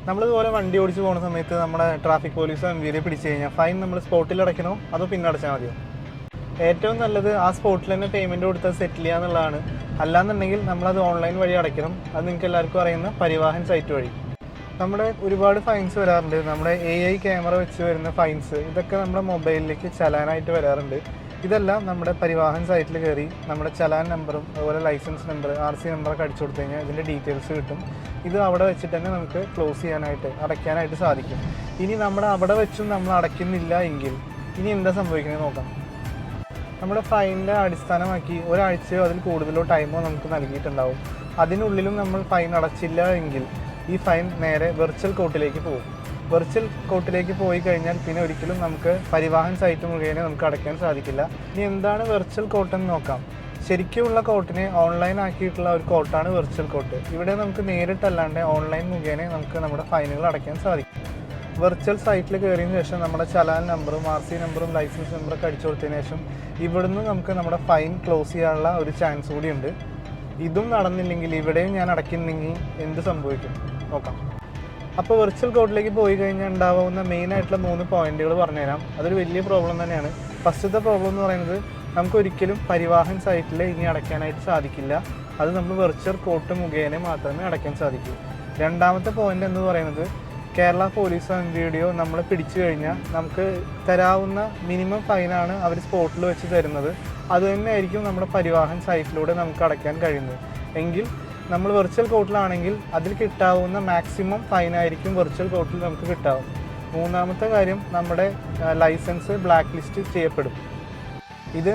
നമ്മളിതുപോലെ വണ്ടി ഓടിച്ച് പോകുന്ന സമയത്ത് നമ്മുടെ ട്രാഫിക് പോലീസോ MVD പിടിച്ചു കഴിഞ്ഞാൽ ഫൈൻ നമ്മൾ സ്പോട്ടിൽ അടയ്ക്കണോ അതോ പിന്നെ അടച്ചാൽ മതിയോ? ഏറ്റവും നല്ലത് ആ സ്പോട്ടിൽ തന്നെ പേയ്മെൻറ്റ് കൊടുത്ത് സെറ്റിൽ ചെയ്യുക എന്നുള്ളതാണ്. അല്ലാന്നുണ്ടെങ്കിൽ നമ്മളത് ഓൺലൈൻ വഴി അടയ്ക്കണം. അത് നിങ്ങൾക്ക് എല്ലാവർക്കും അറിയുന്ന പരിവാഹൻ സൈറ്റ് വഴി. നമ്മുടെ ഒരുപാട് ഫൈൻസ് വരാറുണ്ട്. നമ്മുടെ AI ക്യാമറ വെച്ച് വരുന്ന ഫൈൻസ് ഇതൊക്കെ നമ്മുടെ മൊബൈലിലേക്ക് ചലാനായിട്ട് വരാറുണ്ട്. ഇതെല്ലാം നമ്മുടെ പരിവാഹൻ സൈറ്റിൽ കയറി നമ്മുടെ ചലാൻ നമ്പറും അതുപോലെ ലൈസൻസ് നമ്പർ RC നമ്പറൊക്കെ അടിച്ചു കൊടുത്തു കഴിഞ്ഞാൽ ഇതിൻ്റെ ഡീറ്റെയിൽസ് കിട്ടും. ഇത് അവിടെ വെച്ചിട്ട് തന്നെ നമുക്ക് ക്ലോസ് ചെയ്യാനായിട്ട് അടയ്ക്കാനായിട്ട് സാധിക്കും. ഇനി നമ്മുടെ അവിടെ വെച്ചും നമ്മൾ അടയ്ക്കുന്നില്ല എങ്കിൽ ഇനി എന്താ സംഭവിക്കുന്നത് നോക്കാം. നമ്മുടെ ഫൈനിൻ്റെ അടിസ്ഥാനമാക്കി ഒരാഴ്ചയോ അതിൽ കൂടുതലോ ടൈമോ നമുക്ക് നൽകിയിട്ടുണ്ടാവും. അതിനുള്ളിലും നമ്മൾ ഫൈൻ അടച്ചില്ല എങ്കിൽ ഈ ഫൈൻ നേരെ വെർച്വൽ കോർട്ടിലേക്ക് പോകും. വെർച്വൽ കോർട്ടിലേക്ക് പോയി കഴിഞ്ഞാൽ പിന്നെ ഒരിക്കലും നമുക്ക് പരിവാഹൻ സൈറ്റ് മുഖേന നമുക്ക് അടയ്ക്കാൻ സാധിക്കില്ല. ഇനി എന്താണ് വെർച്വൽ കോർട്ട് എന്ന് നോക്കാം. ശരിക്കുമുള്ള കോർട്ടിനെ ഓൺലൈൻ ആക്കിയിട്ടുള്ള ഒരു കോർട്ടാണ് വെർച്വൽ കോർട്ട്. ഇവിടെ നമുക്ക് നേരിട്ടല്ലാണ്ട് ഓൺലൈൻ മുഖേന നമുക്ക് നമ്മുടെ ഫൈനുകൾ അടയ്ക്കാൻ സാധിക്കും. വെർച്വൽ സൈറ്റിൽ കയറിയതിന് ശേഷം നമ്മുടെ ചലാൻ നമ്പറും RC നമ്പറും ലൈസൻസ് നമ്പറൊക്കെ അടിച്ചു കൊടുത്തതിന് ശേഷം ഇവിടുന്ന് നമുക്ക് നമ്മുടെ ഫൈൻ ക്ലോസ് ചെയ്യാനുള്ള ഒരു ചാൻസ് കൂടിയുണ്ട്. ഇതും നടന്നില്ലെങ്കിൽ ഇവിടെയും ഞാൻ അടയ്ക്കുന്നെങ്കിൽ എന്ത് സംഭവിക്കും നോക്കാം. അപ്പോൾ വെർച്വൽ കോർട്ടിലേക്ക് പോയി കഴിഞ്ഞാൽ ഉണ്ടാവുന്ന മെയിനായിട്ടുള്ള 3 പോയിന്റുകൾ പറഞ്ഞുതരാം. അതൊരു വലിയ പ്രോബ്ലം തന്നെയാണ്. ഫസ്റ്റത്തെ പ്രോബ്ലം എന്ന് പറയുന്നത് നമുക്ക് ഒരിക്കലും പരിവാഹൻ സൈറ്റിൽ ഇനി അടയ്ക്കാനായിട്ട് സാധിക്കില്ല. അത് നമ്മൾ വെർച്വൽ കോർട്ട് മുഖേന മാത്രമേ അടയ്ക്കാൻ സാധിക്കൂ. രണ്ടാമത്തെ പോയിന്റ് എന്ന് പറയുന്നത് കേരള പോലീസോ MVD നമ്മൾ പിടിച്ചു കഴിഞ്ഞാൽ നമുക്ക് തരാവുന്ന മിനിമം ഫൈനാണ് അവർ സ്പോട്ടിൽ വെച്ച് തരുന്നത്. അത് തന്നെയായിരിക്കും നമ്മുടെ പരിവാഹൻ സൈറ്റിലൂടെ നമുക്ക് അടയ്ക്കാൻ കഴിയുന്നത്. എങ്കിൽ നമ്മൾ വെർച്വൽ കോർട്ടിലാണെങ്കിൽ അതിൽ കിട്ടാവുന്ന മാക്സിമം ഫൈനായിരിക്കും വെർച്വൽ കോർട്ടിൽ നമുക്ക് കിട്ടാവും. മൂന്നാമത്തെ കാര്യം നമ്മുടെ ലൈസൻസ് ബ്ലാക്ക് ലിസ്റ്റ് ചെയ്യപ്പെടും. ഇത്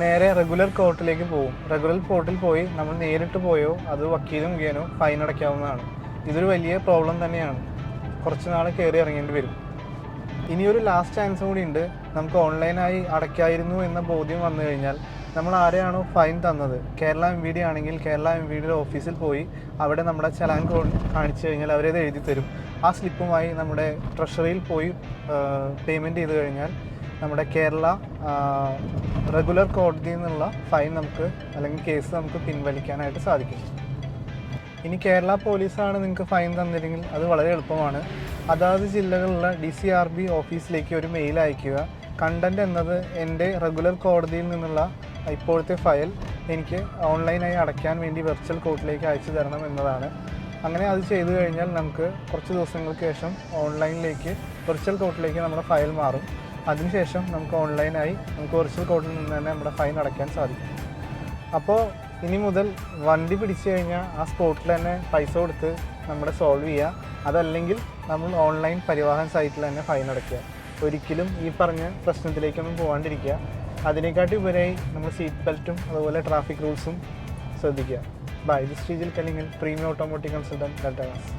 നേരെ റെഗുലർ കോർട്ടിലേക്ക് പോകും. റെഗുലർ കോർട്ടിൽ പോയി നമ്മൾ നേരിട്ട് പോയോ അത് വക്കീൽ മുഖേനോ ഫൈൻ അടയ്ക്കാവുന്നതാണ്. ഇതൊരു വലിയ പ്രോബ്ലം തന്നെയാണ്. കുറച്ച് നാൾ കയറി ഇറങ്ങേണ്ടി വരും. ഇനിയൊരു ലാസ്റ്റ് ചാൻസും കൂടി ഉണ്ട്. നമുക്ക് ഓൺലൈനായി അടയ്ക്കായിരുന്നു എന്ന ബോധ്യം വന്നു കഴിഞ്ഞാൽ നമ്മൾ ആരെയാണോ ഫൈൻ തന്നത്, കേരള MVD ആണെങ്കിൽ കേരള MVD ഓഫീസിൽ പോയി അവിടെ നമ്മുടെ ചലാൻ കാണിച്ചു കഴിഞ്ഞാൽ അവരത് എഴുതി തരും. ആ സ്ലിപ്പുമായി നമ്മുടെ ട്രഷറിയിൽ പോയി പേയ്മെൻറ്റ് ചെയ്ത് കഴിഞ്ഞാൽ നമ്മുടെ കേരള റെഗുലർ കോടതിയിൽ നിന്നുള്ള ഫൈൻ നമുക്ക് അല്ലെങ്കിൽ കേസ് നമുക്ക് പിൻവലിക്കാനായിട്ട് സാധിക്കും. ഇനി കേരള പോലീസാണ് നിങ്ങൾക്ക് ഫൈൻ തന്നില്ലെങ്കിൽ അത് വളരെ എളുപ്പമാണ്. അതാത് ജില്ലകളിലുള്ള DCRB ഓഫീസിലേക്ക് ഒരു മെയിൽ അയയ്ക്കുക. കണ്ടൻറ്റ് എന്നത് എൻ്റെ റെഗുലർ കോടതിയിൽ നിന്നുള്ള ഇപ്പോഴത്തെ ഫയൽ എനിക്ക് ഓൺലൈനായി അടയ്ക്കാൻ വേണ്ടി വെർച്വൽ കോർട്ടിലേക്ക് അയച്ചു തരണം എന്നതാണ്. അങ്ങനെ അത് ചെയ്തു കഴിഞ്ഞാൽ നമുക്ക് കുറച്ച് ദിവസങ്ങൾക്ക് ശേഷം ഓൺലൈനിലേക്ക് വെർച്വൽ കോർട്ടിലേക്ക് നമ്മുടെ ഫയൽ മാറും. അതിനുശേഷം നമുക്ക് ഓൺലൈനായി നമുക്ക് വെർച്വൽ കോർട്ടിൽ നിന്ന് തന്നെ നമ്മുടെ ഫൈൻ അടയ്ക്കാൻ സാധിക്കും. അപ്പോൾ ഇനി മുതൽ വണ്ടി പിടിച്ചു കഴിഞ്ഞാൽ ആ സ്പോട്ടിൽ തന്നെ പൈസ കൊടുത്ത് നമ്മുടെ സോൾവ് ചെയ്യുക. അതല്ലെങ്കിൽ നമ്മൾ ഓൺലൈൻ പരിവാഹൻ സൈറ്റിൽ തന്നെ ഫൈൻ അടയ്ക്കുക. ഒരിക്കലും ഈ പറഞ്ഞ പ്രശ്നത്തിലേക്കൊന്നും പോകാണ്ടിരിക്കുക. അതിനെക്കാട്ടി ഉപരിയായി നമ്മൾ സീറ്റ് ബെൽറ്റും അതുപോലെ ട്രാഫിക് റൂൾസും ശ്രദ്ധിക്കുക. By this Sreejil Kalingan, premium automotive consultant, delta glass.